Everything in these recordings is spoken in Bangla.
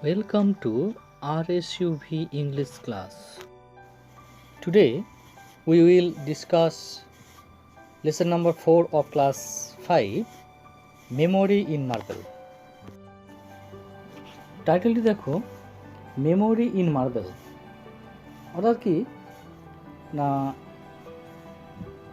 Welcome to RSUV English class. Today we will discuss lesson number 4 of class 5, Memory in Marble. টাইটেলটি দেখো, মেমোরি ইন মার্বেল। অর্থাৎ কি না,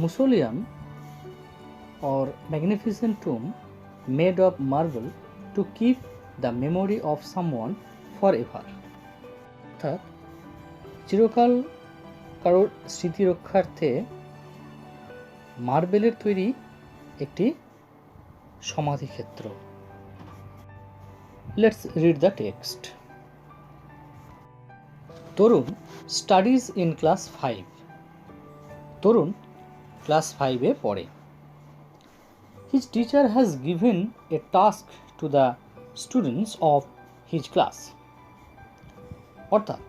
mausoleum or magnificent tomb made of marble to keep the memory of someone forever. অর্থাৎ চিরকাল কারোর স্মৃতি রক্ষার্থে মার্বেলের তৈরি একটি সমাধিক্ষেত্র। Let's read the text. Tarun studies in class 5। Tarun class 5-এ পড়ে। His teacher has given a task to the students of his class. অর্থাৎ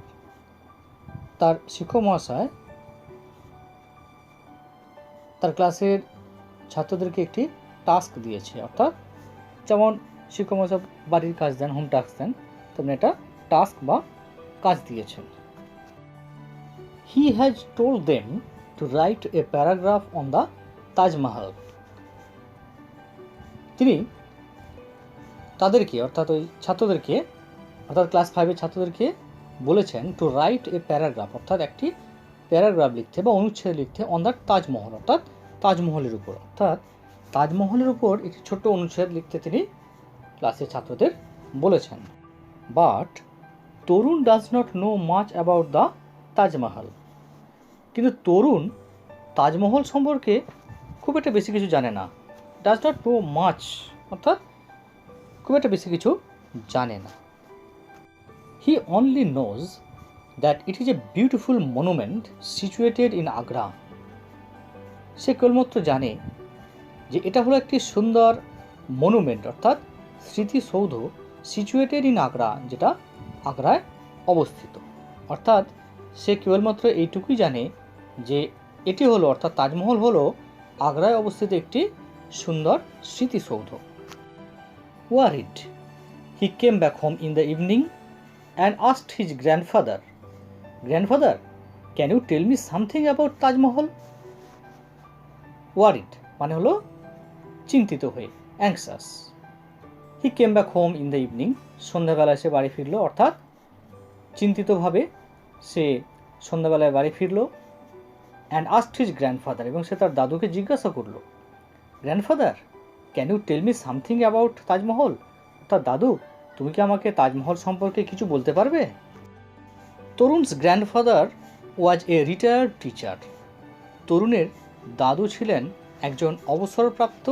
তার শিক্ষক মহাশয় তার ক্লাসের ছাত্রদেরকে একটি টাস্ক দিয়েছে। অর্থাৎ যেমন শিক্ষক মহাশয় বাড়ির কাজ দেন, হোম টাস্ক দেন, তেমনি একটা টাস্ক বা কাজ দিয়েছেন। He has told them to write a paragraph on the Taj Mahal. তিনি তাদেরকে অর্থাৎ ওই ছাত্রদেরকে অর্থাৎ ক্লাস 5-এর ছাত্রদেরকে বলেছেন টু রাইট এ প্যারাগ্রাফ, অর্থাৎ একটি প্যারাগ্রাফ লিখতে বা অনুচ্ছেদ লিখতে অন দ্য তাজমহল, অর্থাৎ তাজমহলের উপর। অর্থাৎ তাজমহলের উপর একটি ছোট্ট অনুচ্ছেদ লিখতে তিনি ক্লাসের ছাত্রদের বলেছেন। But Tarun does not know much about the Taj Mahal. কিন্তু তরুণ তাজমহল সম্পর্কে খুব একটা বেশি কিছু জানে না। ডাজ নট নো মাচ অর্থাৎ খুব একটা বেশি কিছু জানে না। He only knows that it is a beautiful monument situated in Agra. সে কেবলমাত্র জানে যে এটা হলো একটি সুন্দর মনুমেন্ট অর্থাৎ স্মৃতিসৌধ, সিচুয়েটেড ইন আগ্রা, যেটা আগ্রায় অবস্থিত। অর্থাৎ সে কেবলমাত্র এইটুকুই জানে যে এটি হলো অর্থাৎ তাজমহল হলো আগ্রায় অবস্থিত একটি সুন্দর স্মৃতিসৌধ। Worried, he came back home in the evening and asked his grandfather, "Grandfather, can you tell me something about Taj Mahal?" Worried মানে হলো চিন্তিত হয়ে, anxious. He came back home in the evening, সন্ধ্যাবেলায় সে বাড়ি ফিরল, অর্থাৎ চিন্তিতভাবে সে সন্ধ্যাবেলায় বাড়ি ফিরল। and asked his grandfather, এবং সে তার দাদুকে জিজ্ঞাসা করল, grandfather can you tell me something about Taj Mahal, অর্থাৎ দাদু তুমি কি আমাকে তাজমহল সম্পর্কে কিছু বলতে পারবে? Tarun's grandfather was a retired teacher. তরুণের দাদু ছিলেন একজন অবসরপ্রাপ্ত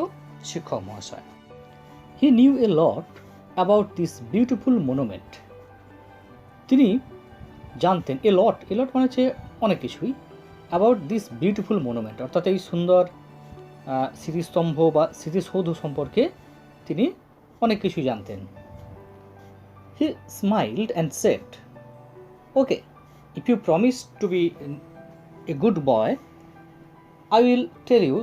শিক্ষক মহাশয়। He knew A lot about this beautiful monument. তিনি জানতেন এ লট মানে হচ্ছে অনেক কিছুই, অ্যাবাউট দিস বিউটিফুল মনুমেন্ট অর্থাৎ এই সুন্দর স্মৃতিস্তম্ভ বা স্মৃতিসৌধ সম্পর্কে তিনি অনেক কিছু জানতেন। He smiled and said, okay, if you promise to be a good boy I will tell you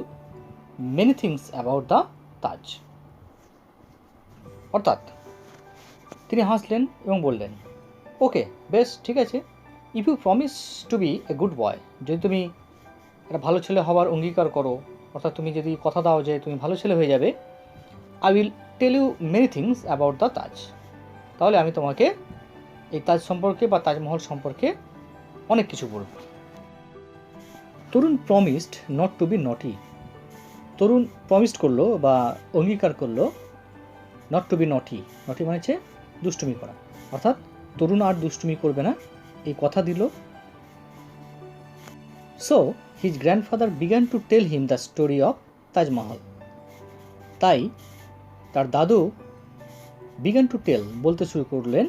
many things about the Taj. অর্থাৎ তিনি হাসলেন এবং বললেন, ওকে, বেশ ঠিক আছে, if you promise to be a good boy, যদি তুমি একটা ভালো ছেলে হওয়ার অঙ্গীকার করো, অর্থাৎ তুমি যদি কথা দাও যে তুমি ভালো ছেলে হয়ে যাবে, I will tell you many things about the Taj, তাহলে আমি তোমাকে এই তাজ সম্পর্কে বা তাজমহল সম্পর্কে অনেক কিছু বলব। তরুণ প্রমিসড নট টু বি নটি। তরুণ প্রমিসড করলো বা অঙ্গীকার করলো নট টু বি নটি। নটি মানে হচ্ছে দুষ্টুমি করা, অর্থাৎ তরুণ আর দুষ্টুমি করবে না, এই কথা দিল। So his grandfather began to tell him the story of Taj Mahal. তাই তার দাদু began to tell বলতে শুরু করলেন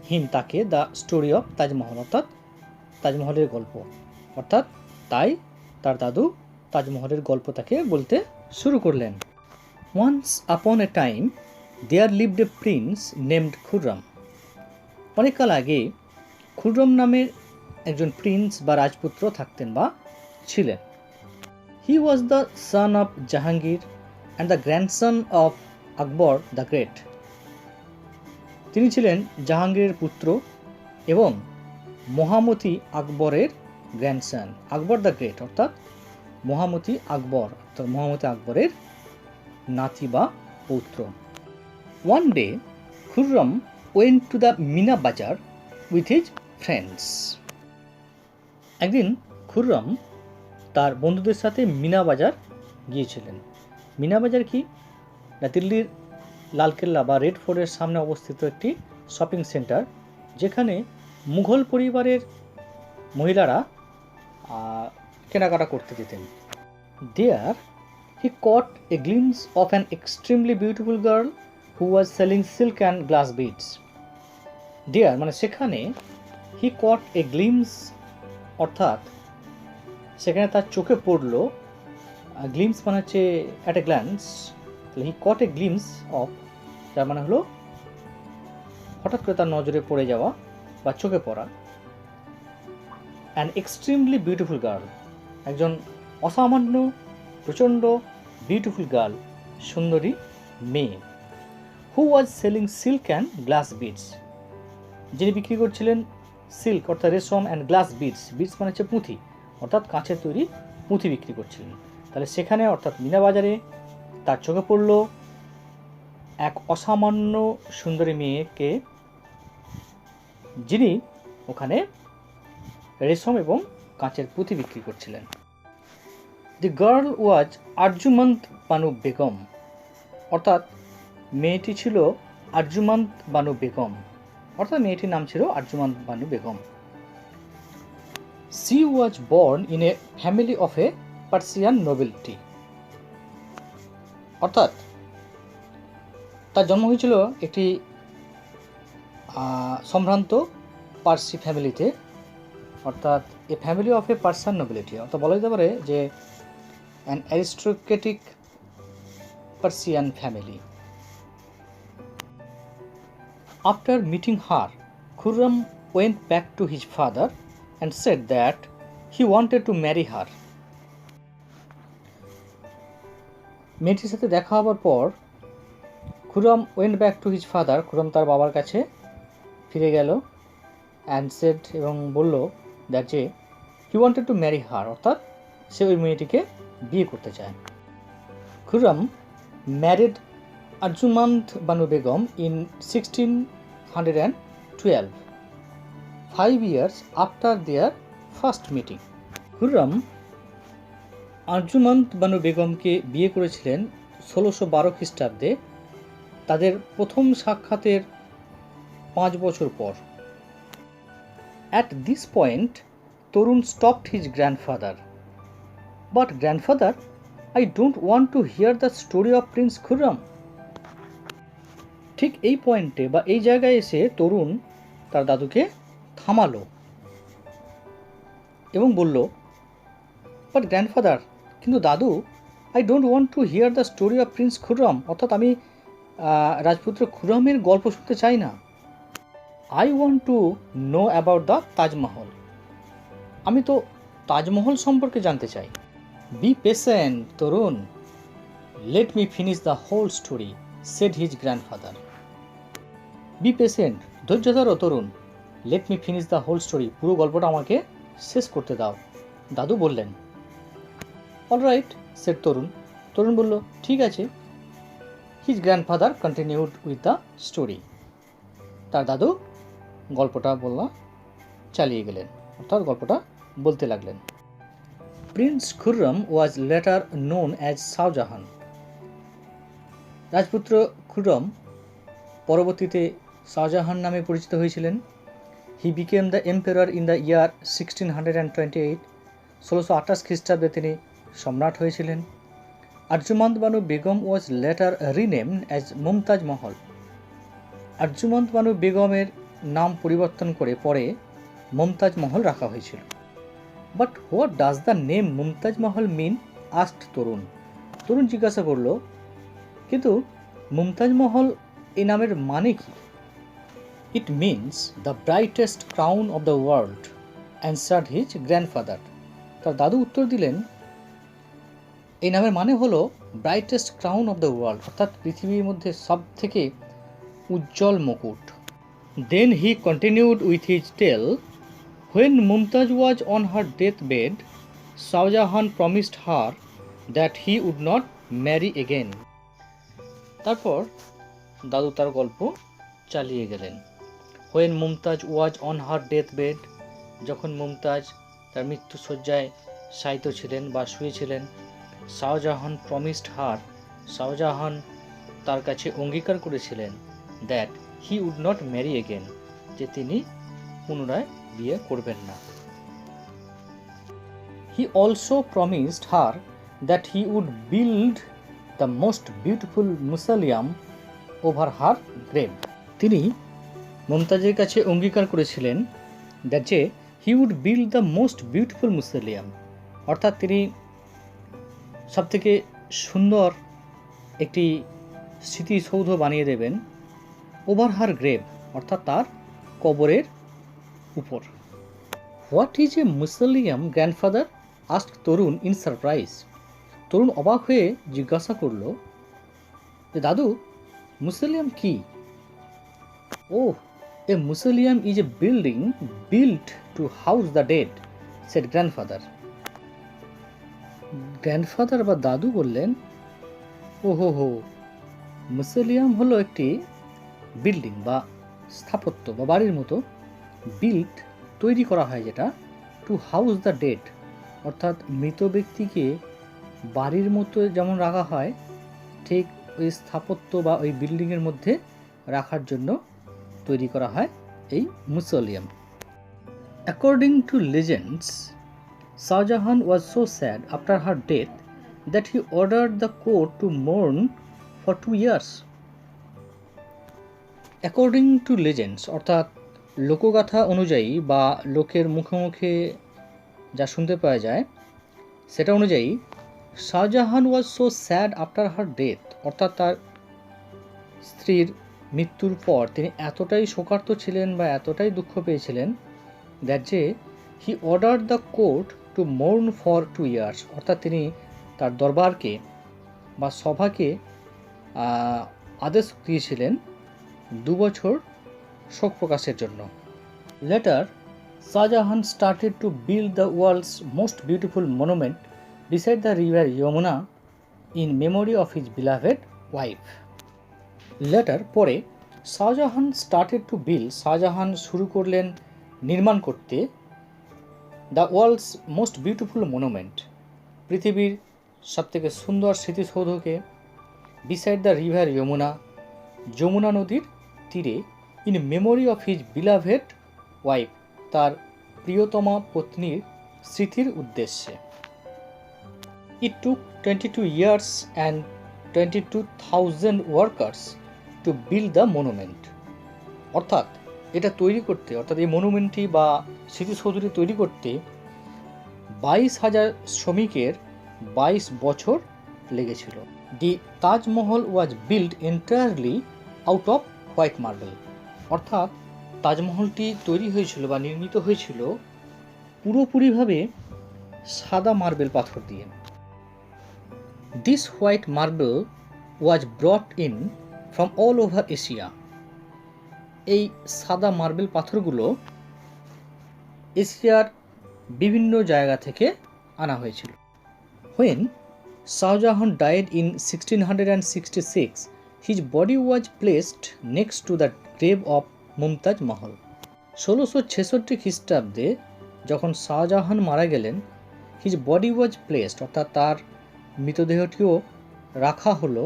him তাকে the story of তাজমহল অর্থাৎ তাজমহলের গল্প। অর্থাৎ তাই তার দাদু তাজমহলের গল্প তাকে বলতে শুরু করলেন। Once upon a time there lived a prince named Khurram. অনেককাল আগে খুররম নামের একজন প্রিন্স বা রাজপুত্র থাকতেন বা ছিলেন। He was the son of Jahangir and the grandson of Akbar the great. তিনি ছিলেন জাহাঙ্গীরের পুত্র এবং মহামতি আকবরের গ্র্যান্ডসন। আকবর দ্য গ্রেট অর্থাৎ মহামতি আকবরের নাতি বা পৌত্র। One day, Khurram went to the Mina Bazar with his friends. একদিন খুররম তার বন্ধুদের সাথে মিনা বাজার গিয়েছিলেন। মিনা বাজার কি? না, দিল্লির লালকেল্লা বা রেড ফোর্টের সামনে অবস্থিত একটি শপিং সেন্টার, যেখানে মুঘল পরিবারের মহিলারা কেনাকাটা করতে যেতেন। There he caught a glimpse of an extremely beautiful girl who was selling silk and glass beads. There মানে সেখানে he caught a glimpse অর্থাৎ সেখানে তার চোখে পড়লো, গ্লিমস মানে হচ্ছে at a glance, he caught a glimpse of, যার মানে হলো হঠাৎ করে তার নজরে পড়ে যাওয়া বা চোখে পড়া। অ্যান এক্সট্রিমলি বিউটিফুল গার্ল, একজন অসামান্য প্রচণ্ড বিউটিফুল গার্ল, সুন্দরী মেয়ে। Who was selling silk and glass beads, যিনি বিক্রি করছিলেন সিল্ক অর্থাৎ রেশম অ্যান্ড গ্লাস বিডস, বিডস মানে হচ্ছে পুঁথি অর্থাৎ কাঁচের তৈরি পুঁথি বিক্রি করছিলেন। তাহলে সেখানে অর্থাৎ মিনা বাজারে তার চোখে পড়ল এক অসামান্য সুন্দরী মেয়েকে, যিনি ওখানে রেশম এবং কাঁচের পুঁথি বিক্রি করছিলেন। The girl was Arjumand Banu Begum, অর্থাৎ মেয়েটি ছিল আরজুমন্ত বানু বেগম, অর্থাৎ মেয়েটির নাম ছিল আরজুমন্ত Banu Begum. She was born in a family of a Persian nobility, অর্থাৎ তার জন্ম হয়েছিল একটি সম্ভ্রান্ত পার্সি ফ্যামিলিতে, অর্থাৎ এ family of A Persian nobility, অর্থাৎ বলা যেতে পারে যে an aristocratic Persian family. After meeting her, Khurram went back to his father and said that he wanted to marry her. মেয়েটির সাথে দেখা হবার পর Khurram went back to his father, Khurram তার বাবার কাছে ফিরে গেল, অ্যান্ড সেড এবং বলল দ্যাট যে he wanted to marry her, অর্থাৎ সে ওই মেয়েটিকে বিয়ে করতে চায়। Khurram married Arjumand Banu Begum in 1612, 5 years after their first meeting. Khurram Arjumand Banu বেগমকে বিয়ে করেছিলেন 1612 খ্রিস্টাব্দে, তাদের প্রথম সাক্ষাতের 5 বছর পর। At this point, Torun stopped his grandfather. But grandfather, I don't want to hear the story of Prince Khurram. ঠিক এই পয়েন্টে বা এই জায়গায় এসে তরুণ তার দাদুকে থামালো এবং বলল, বাট গ্র্যান্ডফাদার, কিন্তু দাদু, I don't want to hear the story of prince Khurram, অর্থাৎ আমি রাজপুত্র খুররমের গল্প শুনতে চাই না। I want to know about the Taj Mahal, আমি তো তাজমহল সম্পর্কে জানতে চাই। Be patient Tarun, let me finish the whole story, said his grandfather. Be patient, ধৈর্য ধরো Tarun, let me finish the whole story, পুরো গল্পটা আমাকে শেষ করতে দাও, দাদু বললেন। অলরাইট সেড তরুণ, তরুণ বলল ঠিক আছে। His grandfather continued with the story, তার দাদু গল্পটা বলা চালিয়ে গেলেন, অর্থাৎ গল্পটা বলতে লাগলেন। Prince Khurram was later known as Shah Jahan, রাজপুত্র খুররম পরবর্তীতে শাহজাহান নামে পরিচিত হয়েছিলেন। He became the emperor in the year 1628, 1628 খ্রিস্টাব্দে তিনি সম্রাট হয়েছিলেন। Arjumand Banu Begum was later renamed as Mumtaz Mahal, Arjumand Banu বেগমের নাম পরিবর্তন করে পরে মুমতাজ মহল রাখা হয়েছিল। But what does the name Mumtaz Mahal mean, asked তরুণ, তরুণ জিজ্ঞাসা করল কিন্তু মুমতাজ মহল এই নামের মানে কি? It means the brightest crown of the world, answered his grandfather, তার দাদু উত্তর দিলেন এই নামের মানে হলো brightest crown of the world, অর্থাৎ পৃথিবীর মধ্যে সব থেকে উজ্জ্বল মুকুট। Then he continued with his tale. When Mumtaz was on her deathbed, Shah Jahan promised her that he would not marry again. তারপর দাদু তার গল্প চালিয়ে গেলেন। When Mumtaz was on her deathbed, যখন মুমতাজ তার মৃত্যুশয্যায় শায়িত ছিলেন বা শুয়েছিলেন, শাহজাহান প্রমিসড হার, শাহজাহান তার কাছে অঙ্গীকার করেছিলেন that he would not marry again, যে তিনি পুনরায় বিয়ে করবেন না। He also promised her that he would build the most beautiful mausoleum over her grave. তিনি মুমতাজের কাছে অঙ্গীকার করেছিলেন দ্যাট যে he would build the most beautiful mausoleum, অর্থাৎ তিনি সবথেকে সুন্দর একটি স্মৃতিসৌধ বানিয়ে দেবেন ওভার হার গ্রেভ, অর্থাৎ তার কবরের উপর। What is a mausoleum grandfather? Ask Tarun in surprise. Tarun অবাক হয়ে জিজ্ঞাসা করল যে দাদু, মুসালিয়াম কি? Oh, a mausoleum is a building built to house the dead, said grandfather. Grandfather বা দাদু বললেন, ওহো, মুসলিয়াম হলো একটি বিল্ডিং বা স্থাপত্য বা বাড়ির মতো, বিল্ট তৈরি করা হয় যেটা, টু হাউস দ্য ডেড, অর্থাৎ মৃত ব্যক্তিকে বাড়ির মতো যেমন রাখা হয় ঠিক ওই স্থাপত্য বা ওই বিল্ডিংয়ের মধ্যে রাখার জন্য তৈরি করা হয় এই mausoleum. According to legends, Shah Jahan was so sad after her death that he ordered the court to mourn for 2 years। According to legends অর্থাৎ লোকগাথা অনুযায়ী বা লোকের মুখে মুখে যা শুনতে পাওয়া যায় সেটা অনুযায়ী, Shahjahan was so sad after her death, অর্থাৎ তার স্ত্রীর মৃত্যুর পর তিনি এতটাই শোকার্ত ছিলেন বা এতটাই দুঃখ পেয়েছিলেন দ্যাট যে হি order the court to mourn for 2 years, অর্থাৎ তিনি তার দরবারকে বা সভাকে আদেশ দিয়েছিলেন 2 বছর শোক প্রকাশের জন্য। Later, Shah Jahan started to build the world's most beautiful monument beside the river Yamuna in memory of his beloved wife. Later, পরে Shah Jahan started to build, Shah Jahan শুরু করলেন নির্মাণ করতে the world's most beautiful monument, পৃথিবীর সবথেকে সুন্দর স্মৃতিসৌধকে, beside the river Yamuna, Yamuna নদীর তীরে, in memory of his beloved wife, তার প্রিয়তমা পত্নীর স্মৃতির উদ্দেশ্যে। It took 22 years and 22,000 workers to build the monument. অর্থাৎ এটা তৈরি করতে, অর্থাৎ এই মনুমেন্টটি বা স্মৃতিসৌধটি তৈরি করতে 22,000 শ্রমিকের 22 বছর লেগেছিল। The Taj Mahal was build entirely out of white marble, অর্থাৎ তাজমহলটি তৈরি হয়েছিল বা নির্মিত হয়েছিল পুরোপুরিভাবে সাদা মার্বেল পাথর দিয়ে। This white marble was brought in from all over Asia. এই সাদা মার্বেল পাথরগুলো এশিয়ার বিভিন্ন জায়গা থেকে আনা হয়েছিল। When Shahjahan died in 1666, his body was placed next to the grave of Mumtaz Mahal. 1666 খ্রিস্টাব্দে যখন শাহজাহান মারা গেলেন, his body was placed, অর্থাৎ তার মৃতদেহটিও রাখা হলো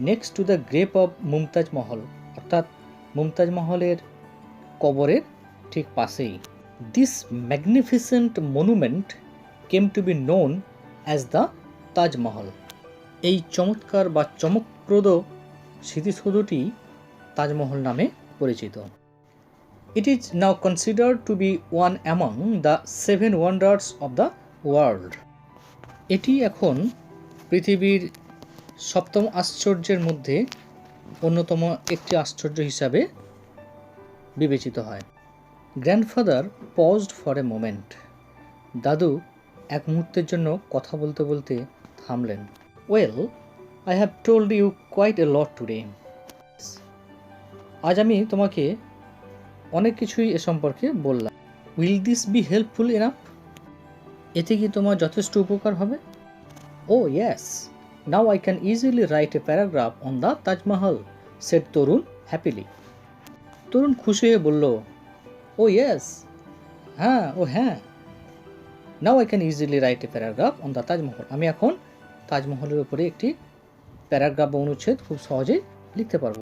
next to the grave of Mumtaz Mahal, অর্থাৎ মুমতাজ মহলের কবরের ঠিক পাশেই। This magnificent monument came to be known as the Taj Mahal. এই চমৎকার বা চমকপ্রদ স্মৃতিসৌধটি তাজমহল নামে পরিচিত। It is now considered to be one among the 7 wonders of the world. এটি এখন পৃথিবীর 7ম আশ্চর্যের মধ্যে অন্যতম একটি আশ্চর্য হিসাবে বিবেচিত হয়। Grandfather paused for a moment. দাদু এক মুহূর্তের জন্য কথা বলতে বলতে থামলেন। Well, I have told you quite a lot today. আজ আমি তোমাকে অনেক কিছুই এ সম্পর্কে বললাম। Will this be helpful enough? এতে কি তোমার যথেষ্ট উপকার হবে? Oh yes, now I can easily write a paragraph on the Taj Mahal, said Tarun happily. Tarun খুশি হয়ে বলল, ও ইয়েস, হ্যাঁ, now I can easily write a paragraph on the Taj Mahal. আমি এখন তাজমহলের উপরে একটি প্যারাগ্রাফ বা অনুচ্ছেদ খুব সহজেই লিখতে পারবো।